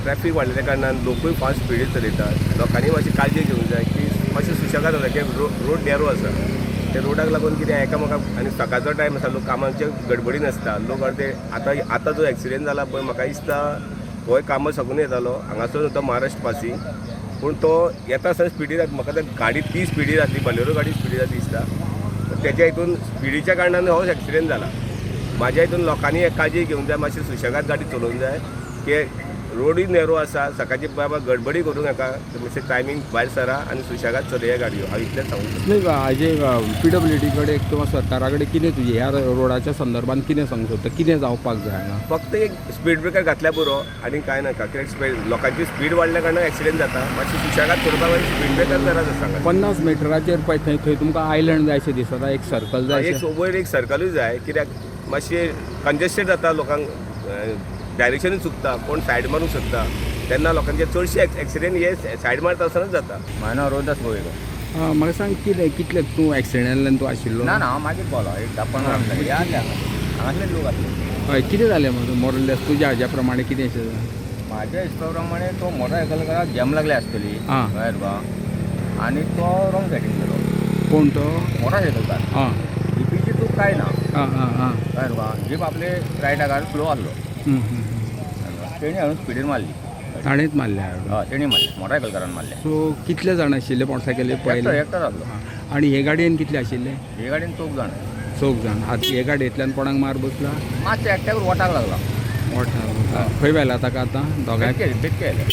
Traffic वाडलेल्या कारणान लोकूय fast स्पिडीन चलयतात. लोकांनी मातशी काळजी घेवंक जाय की मातशें सुशेगाद जाता की रोड नॅरो आसा. त्या रोडाक लागून कितें एकामेकाक आनी सकाळचो टायम आसा, लोक कामाचे गडबडीन आसता. लोक अर्दे आतां जो एक्सिडेंट जाला पळय, म्हाका दिसता होय कामां साकून येतालो हांगासर तो महाराष्ट्र पासी. पूण तो येता आसतना स्पिडीन म्हाका त्या गाडी ती स्पिडीन जातली, बलेरो गाडी स्पिडीन जाता दिसता. त्याच्या हितून स्पिडीच्या कारणान हो एक्सिडेंट जाला. म्हाज्या हितून लोकांनी एक काळजी घेवंक जाय, मातशी सुशेगाद गाडी चलोवंक जाय की रोडूय नॅरो आसा. सकाळची बाबा गडबडी करूंक नाका, मातशें टायमींग भायर सरा आनी सुशेगाद चलया गाडयो. हांव इतलेंच सांगूंक सोदतां. नाही हाजे PWD कडेन किंवा सरकारा कडेन कितें तुजें ह्या रोडाच्या संदर्भात कितें सांगूंक सोदता, कितें जावपाक जाय हांगा? फक्त एक स्पीड ब्रेकर घातल्या पुरो आनी कांय नाका. कित्याक लोकांची स्पीड वाडल्या कारणान एक्सिडेंट जाता. मातशी सुशेगाद चलोवपाक स्पीड ब्रेकर गरज आसा. 50 मिटराचेर पळय थंय तुमकां आयलंड जाय अशें दिसता, एक सर्कल जाय एक वयर एक सर्कलूय जाय. कित्याक मातशें कंजेस्टेड जाता, लोकांक डायरेक्शनूय चुकता, कोण सायड मारूंक सोदता. तेन्ना लोकांचे चडशे एक्सिडेंट हे सायड मारता आसतनाच जाता. म्हाका रोहिदास गोवेकर. म्हाका सांग कितले तूं एक्सिडेंटान तूं आशिल्लो? ना हांव मागीर बोलो एक 10-15 मिनटां या हांगासले लोक आसले. हय कितें जालें मोरलेस तुज्या हाज्या प्रमाणे कितें म्हाज्या हिसपा प्रमाणे तो मोटरसायकल जॅम लागली आसतली कळ्ळें तुका, आनी तो रॉंग सायडीन गेलो. कोण तो? मोटरसायकलकार. हां जीपीची चूक काय ना हां हां हां कळ्ळें तुका. जीप आपले रायटाकार स्लो आसलो, तेणी हाडून स्पिडीन मारली. ताणेंच मारल्या. हय तेणी मारली, मोटरसायकलकारान मारले. सो कितले जाण आशिल्ले मोटरसायकलीर पळयले? एकटो आसलो. आनी हे गाडयेन कितले आशिल्ले? हे गाडीन 4 जाण. 4 जाण. आतां हे गाडयेंतल्यान कोणाक मार बसला? मातशें एकट्याक वोटाक लागला. खंय व्हेला ताका आतां? दोगांय बेतके आयले.